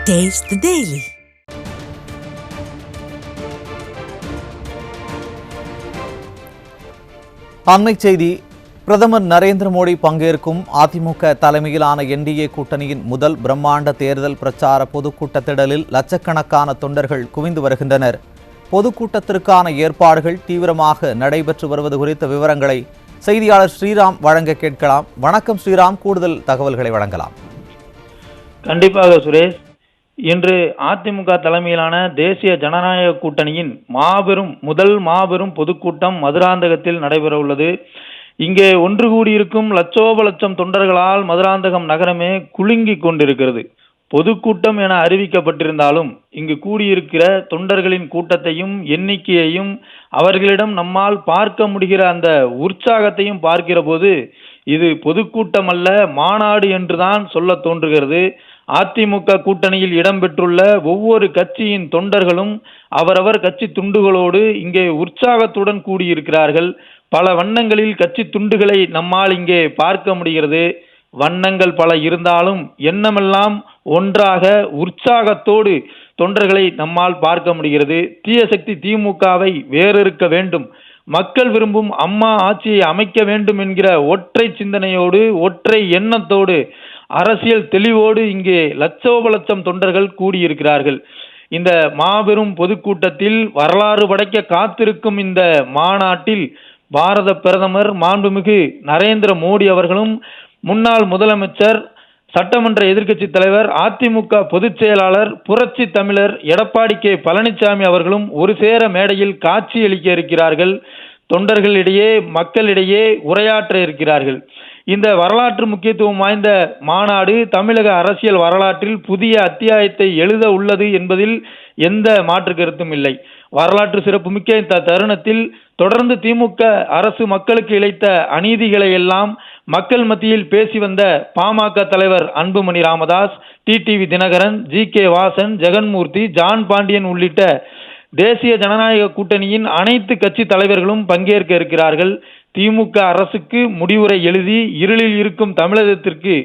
Taste the Daily. அண்மைச் செய்தி. பிரதமர் நரேந்திர மோடி பங்கேற்கும் அதிமுக தலைமையிலான என்டிஏ கூட்டணியின் முதல் பிரம்மாண்ட தேர்தல் பிரச்சார பொதுக்கூட்டத்திடலில் லட்சக்கணக்கான தொண்டர்கள் குவிந்து வருகின்றனர். பொதுக்கூட்டத்திற்கான ஏற்பாடுகள் தீவிரமாக நடைபெற்று வருவது குறித்த விவரங்களை செய்தியாளர் ஸ்ரீராம் வழங்க கேட்கலாம். வணக்கம் ஸ்ரீராம், கூடுதல் தகவல்களை வழங்கலாம். கண்டிப்பாக சுரேஷ். இன்று அதிமுக தலைமையிலான தேசிய ஜனநாயக கூட்டணியின் முதல் மாபெரும் பொதுக்கூட்டம் மதுராந்தகத்தில் நடைபெற உள்ளது. இங்கே ஒன்று கூடியிருக்கும் லட்சோப லட்சம் தொண்டர்களால் மதுராந்தகம் நகரமே குலுங்கி கொண்டிருக்கிறது. பொதுக்கூட்டம் என அறிவிக்கப்பட்டிருந்தாலும் இங்கு கூடியிருக்கிற தொண்டர்களின் கூட்டத்தையும் எண்ணிக்கையையும் அவர்களிடம் நம்மால் பார்க்க முடிகிற அந்த உற்சாகத்தையும் பார்க்கிற போது இது பொதுக்கூட்டம் அல்ல, மாநாடு என்றுதான் சொல்ல தோன்றுகிறது. அதிமுக கூட்டணியில் இடம்பெற்றுள்ள ஒவ்வொரு கட்சியின் தொண்டர்களும் அவரவர் கட்சி துண்டுகளோடு இங்கே உற்சாகத்துடன் கூடியிருக்கிறார்கள். பல வண்ணங்களில் கட்சி துண்டுகளை நம்மால் இங்கே பார்க்க முடிகிறது. வண்ணங்கள் பல இருந்தாலும் எண்ணமெல்லாம் ஒன்றாக உற்சாகத்தோடு தொண்டர்களை நம்மால் பார்க்க முடிகிறது. தீய சக்தி திமுகவை வேறறுக்க வேண்டும், மக்கள் விரும்பும் அம்மா ஆட்சியை அமைக்க வேண்டும் என்கிற ஒற்றை சிந்தனையோடு ஒற்றை எண்ணத்தோடு அரசியல் தெளிவோடு இங்கே லட்சோப லட்சம் தொண்டர்கள் கூடியிருக்கிறார்கள். இந்த மாபெரும் பொதுக்கூட்டத்தில் வரலாறு படைக்க காத்திருக்கும் இந்த மாநாட்டில் பாரத பிரதமர் மாண்புமிகு நரேந்திர மோடி அவர்களும் முன்னாள் முதலமைச்சர், சட்டமன்ற எதிர்க்கட்சி தலைவர், அதிமுக பொதுச் செயலாளர், புரட்சி தமிழர் எடப்பாடி கே பழனிசாமி அவர்களும் ஒரு சேர மேடையில் காட்சியளிக்க இருக்கிறார்கள். தொண்டர்களிடையே மக்களிடையே உரையாற்ற இருக்கிறார்கள். இந்த வரலாற்று முக்கியத்துவம் வாய்ந்த மாநாடு தமிழக அரசியல் வரலாற்றில் புதிய அத்தியாயத்தை எழுத உள்ளது என்பதில் எந்த மாற்று கருத்தும் இல்லை. வரலாற்று சிறப்புமிக்க இந்த தருணத்தில் தொடர்ந்து திமுக அரசு மக்களுக்கு இழைத்த அநீதிகளை எல்லாம் மக்கள் மத்தியில் பேசி வந்த பாமக தலைவர் Anbumani Ramadoss, TTV Dhinakaran, GK. Vasan, Jaganmoorthy, John Pandian உள்ளிட்ட தேசிய ஜனநாயக கூட்டணியின் அனைத்து கட்சி தலைவர்களும் பங்கேற்க இருக்கிறார்கள். திமுக அரசுக்கு முடிவுரை எழுதி இருளில் இருக்கும் தமிழகத்திற்கு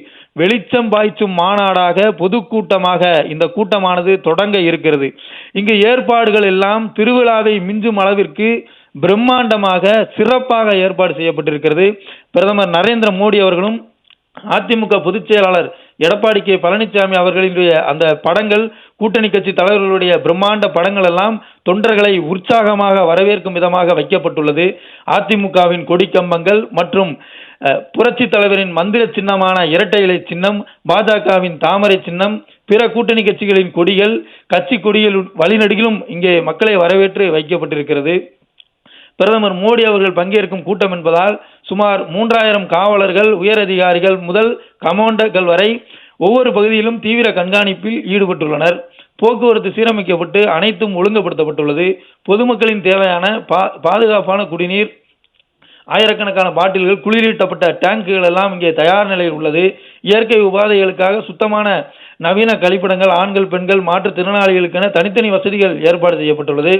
வெளிச்சம் பாய்ச்சும் மாநாடாக பொதுக்கூட்டமாக இந்த கூட்டமானது தொடங்க இருக்கிறது. இங்கு ஏற்பாடுகள் எல்லாம் திருவிழாவை மிஞ்சும் அளவிற்கு பிரம்மாண்டமாக சிறப்பாக ஏற்பாடு செய்யப்பட்டிருக்கிறது. பிரதமர் நரேந்திர மோடி அவர்களும் அதிமுக பொதுச் செயலாளர் எடப்பாடி கே பழனிசாமி அவர்களுடைய அந்த படங்கள், கூட்டணி கட்சி தலைவர்களுடைய பிரம்மாண்ட படங்கள் எல்லாம் தொண்டர்களை உற்சாகமாக வரவேற்கும் விதமாக வைக்கப்பட்டுள்ளது. அதிமுகவின் கொடிக்கம்பங்கள் மற்றும் புரட்சி தலைவரின் மந்திர சின்னமான இரட்டை இலை சின்னம், பாஜகவின் தாமரை சின்னம், பிற கூட்டணி கட்சிகளின் கொடிகள், கட்சி கொடிகள் வழிநெடுகிலும் இங்கே மக்களை வரவேற்று வைக்கப்பட்டிருக்கிறது. பிரதமர் மோடி அவர்கள் பங்கேற்கும் கூட்டம் என்பதால் சுமார் 3000 காவலர்கள், உயரதிகாரிகள் முதல் கமாண்டர்கள் வரை ஒவ்வொரு பகுதியிலும் தீவிர கண்காணிப்பில் ஈடுபட்டுள்ளனர். போக்குவரத்து சீரமைக்கப்பட்டு அனைத்தும் ஒழுங்குபடுத்தப்பட்டுள்ளது. பொதுமக்களின் தேவையான பாதுகாப்பான குடிநீர், ஆயிரக்கணக்கான பாட்டில்கள், குளிரூட்டப்பட்ட டேங்குகள் எல்லாம் இங்கே தயார் நிலையில் உள்ளது. இயற்கை உபாதைகளுக்காக சுத்தமான நவீன கழிப்பிடங்கள், ஆண்கள் பெண்கள் மாற்றுத்திறனாளிகளுக்கென தனித்தனி வசதிகள் ஏற்பாடு செய்யப்பட்டுள்ளது.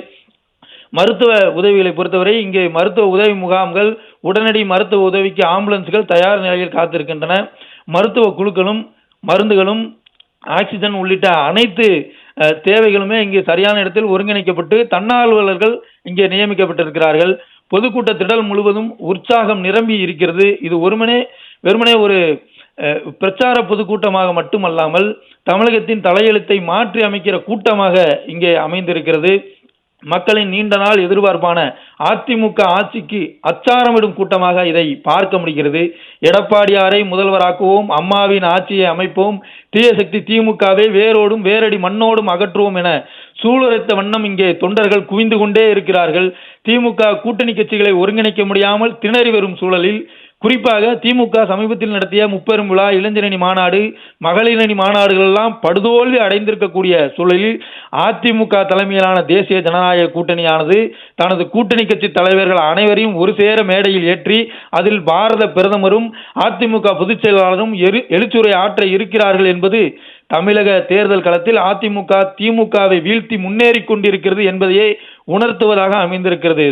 மருத்துவ உதவிகளை பொறுத்தவரை இங்கே மருத்துவ உதவி முகாம்கள், உடனடி மருத்துவ உதவிக்கு ஆம்புலன்ஸ்கள் தயார் நிலையில் காத்திருக்கின்றன. மருத்துவ குழுக்களும் மருந்துகளும் ஆக்சிஜன் உள்ளிட்ட அனைத்து தேவைகளுமே இங்கே சரியான இடத்தில் ஒருங்கிணைக்கப்பட்டு தன்னார்வலர்கள் இங்கே நியமிக்கப்பட்டிருக்கிறார்கள். பொதுக்கூட்ட திடல் முழுவதும் உற்சாகம் நிரம்பி இருக்கிறது. இது வெறுமனே ஒரு பிரச்சார பொதுக்கூட்டமாக மட்டுமல்லாமல் தமிழகத்தின் தலையெழுத்தை மாற்றி அமைக்கிற கூட்டமாக இங்கே அமைந்திருக்கிறது. மக்களின் நீண்ட நாள் எதிர்பார்ப்பான அதிமுக ஆட்சிக்கு அச்சாரமிடும் கூட்டமாக இதை பார்க்க முடிகிறது. எடப்பாடியாரை முதல்வராக்குவோம், அம்மாவின் ஆட்சியை அமைப்போம், தீய சக்தி திமுகவை வேரோடும் வேரடி மண்ணோடும் அகற்றுவோம் என சூளுரைத்த வண்ணம் இங்கே தொண்டர்கள் குவிந்து கொண்டே இருக்கிறார்கள். திமுக கூட்டணி கட்சிகளை ஒருங்கிணைக்க முடியாமல் திணறி வரும் சூழலில் குறிப்பாக திமுக சமீபத்தில் நடத்திய முப்பெரும் விழா, இளைஞரணி மாநாடு, மகளிரணி மாநாடுகள் எல்லாம் படுதோல்வி அடைந்திருக்கக்கூடிய சூழலில் அதிமுக தலைமையிலான தேசிய ஜனநாயக கூட்டணியானது தனது கூட்டணி கட்சி தலைவர்கள் அனைவரையும் ஒரு சேர மேடையில் ஏற்றி அதில் பாரத பிரதமரும் அதிமுக பொதுச் செயலாளரும் எழுச்சுரை ஆற்ற இருக்கிறார்கள் என்பது தமிழக தேர்தல் களத்தில் அதிமுக திமுகவை வீழ்த்தி முன்னேறி கொண்டிருக்கிறது என்பதையே உணர்த்துவதாக அமைந்திருக்கிறது.